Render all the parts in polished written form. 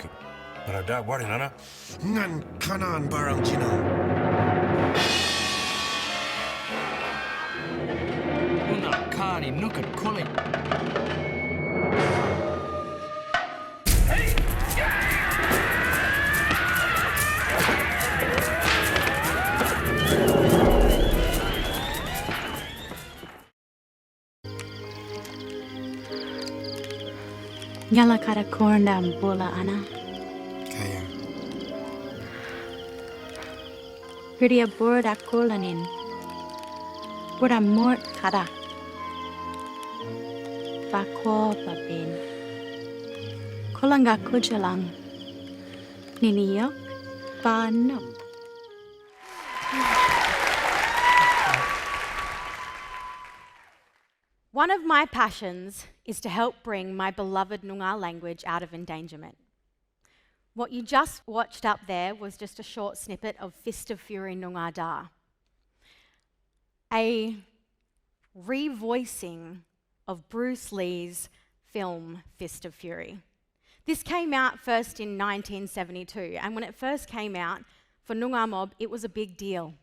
talking. But I don't worry, Nana. Ngan kanan barang chino. Una kari nukat koli. Yala kara kornda bola ana. Kaya. Huria borda kolanin. Borda mort kara. Bako babin. Kolanga kujalang. Niniyok ba no. One of my passions is to help bring my beloved Noongar language out of endangerment. What you just watched up there was just a short snippet of Fist of Fury Noongar Da, a revoicing of Bruce Lee's film Fist of Fury. This came out first in 1972, and when it first came out, for Noongar mob, it was a big deal.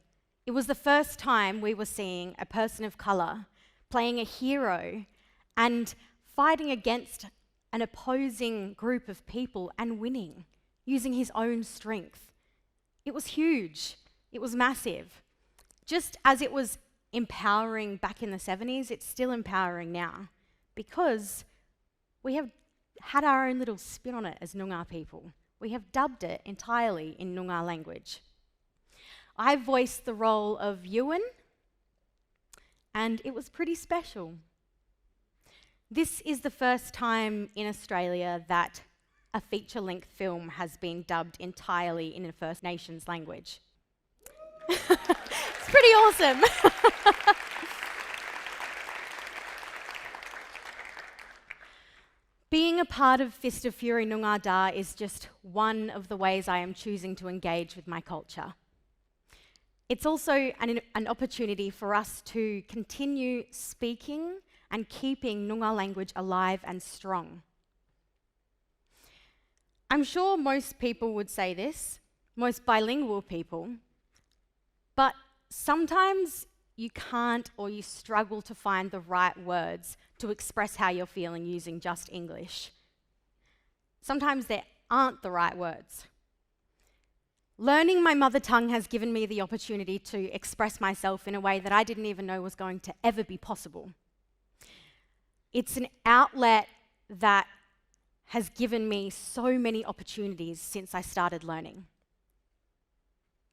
It was the first time we were seeing a person of colour playing a hero and fighting against an opposing group of people and winning, using his own strength. It was huge. It was massive. Just as it was empowering back in the 70s, it's still empowering now because we have had our own little spin on it as Noongar people. We have dubbed it entirely in Noongar language. I voiced the role of Yuan, and it was pretty special. This is the first time in Australia that a feature-length film has been dubbed entirely in a First Nations language. It's pretty awesome. Being a part of Fist of Fury Noongar Da is just one of the ways I am choosing to engage with my culture. It's also an opportunity for us to continue speaking and keeping Noongar language alive and strong. I'm sure most people would say this, most bilingual people, but sometimes you can't or you struggle to find the right words to express how you're feeling using just English. Sometimes there aren't the right words. Learning my mother tongue has given me the opportunity to express myself in a way that I didn't even know was going to ever be possible. It's an outlet that has given me so many opportunities since I started learning.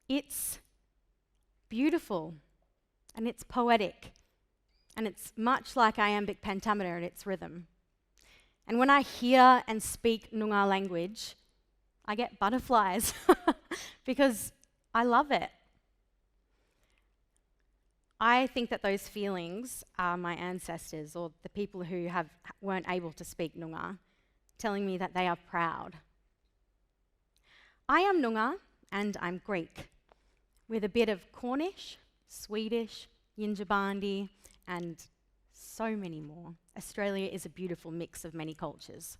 It's beautiful and it's poetic and it's much like iambic pentameter in its rhythm. And when I hear and speak Noongar language, I get butterflies because I love it. I think that those feelings are my ancestors or the people who weren't able to speak Noongar telling me that they are proud. I am Noongar and I'm Greek with a bit of Cornish, Swedish, Yinjabandi and so many more. Australia is a beautiful mix of many cultures.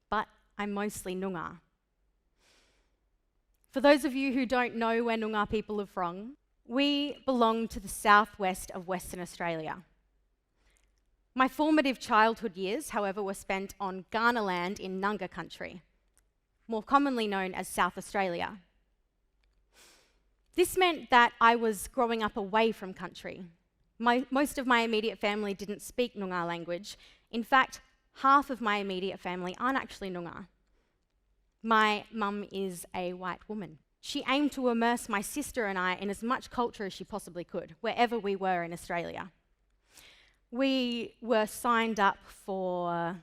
But I'm mostly Noongar. For those of you who don't know where Noongar people are from, we belong to the southwest of Western Australia. My formative childhood years, however, were spent on Kaurna land in Noongar country, more commonly known as South Australia. This meant that I was growing up away from country. Most of my immediate family didn't speak Noongar language. In fact, half of my immediate family aren't actually Noongar. My mum is a white woman. She aimed to immerse my sister and I in as much culture as she possibly could, wherever we were in Australia. We were signed up for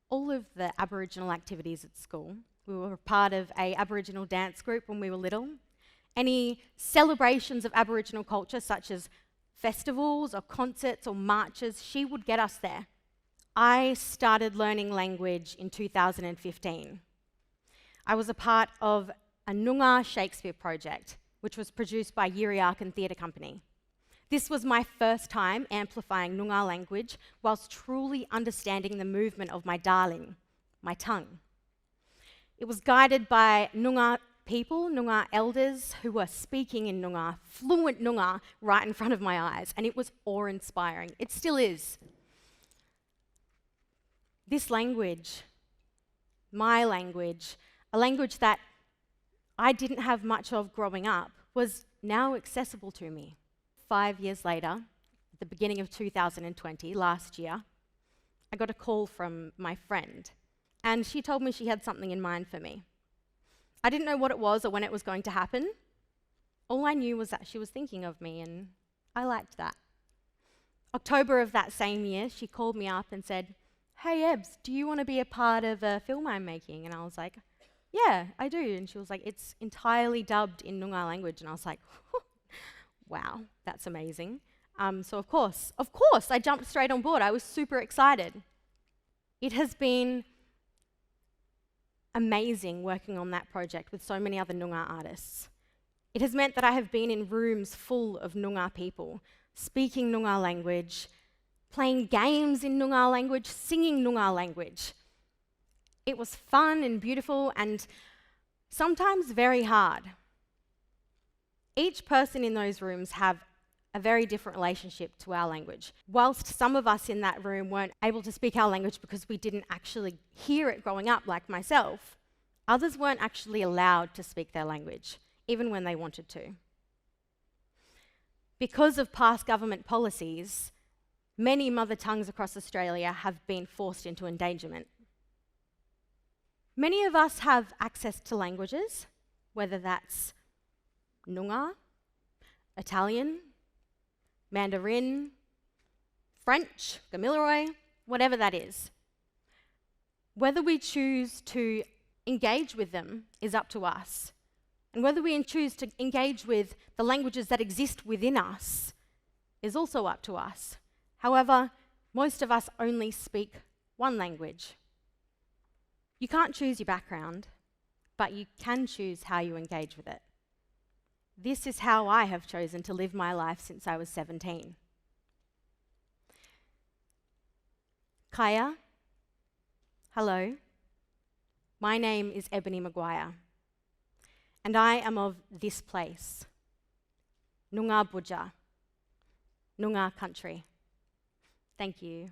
all of the Aboriginal activities at school. We were part of an Aboriginal dance group when we were little. Any celebrations of Aboriginal culture, such as festivals or concerts or marches, she would get us there. I started learning language in 2015. I was a part of a Noongar Shakespeare project, which was produced by Yiriarkan Theatre Company. This was my first time amplifying Noongar language whilst truly understanding the movement of my darling, my tongue. It was guided by Noongar people, Noongar elders who were speaking in Noongar, fluent Noongar, right in front of my eyes, and it was awe-inspiring. It still is. This language, my language, a language that I didn't have much of growing up, was now accessible to me. 5 years later, at the beginning of 2020, last year, I got a call from my friend, and she told me she had something in mind for me. I didn't know what it was or when it was going to happen. All I knew was that she was thinking of me, and I liked that. October of that same year, she called me up and said, "Hey Ebs, do you want to be a part of a film I'm making?" And I was like, "Yeah, I do." And she was like, "It's entirely dubbed in Noongar language." And I was like, wow, that's amazing. So of course, I jumped straight on board. I was super excited. It has been amazing working on that project with so many other Noongar artists. It has meant that I have been in rooms full of Noongar people, speaking Noongar language, playing games in Noongar language, singing Noongar language. It was fun and beautiful and sometimes very hard. Each person in those rooms have a very different relationship to our language. Whilst some of us in that room weren't able to speak our language because we didn't actually hear it growing up, like myself, others weren't actually allowed to speak their language, even when they wanted to. Because of past government policies, many mother tongues across Australia have been forced into endangerment. Many of us have access to languages, whether that's Noongar, Italian, Mandarin, French, Gamilaroi, whatever that is. Whether we choose to engage with them is up to us. And whether we choose to engage with the languages that exist within us is also up to us. However, most of us only speak one language. You can't choose your background, but you can choose how you engage with it. This is how I have chosen to live my life since I was 17. Kaya, hello. My name is Ebony McGuire, and I am of this place, Noongar Budja, Noongar country. Thank you.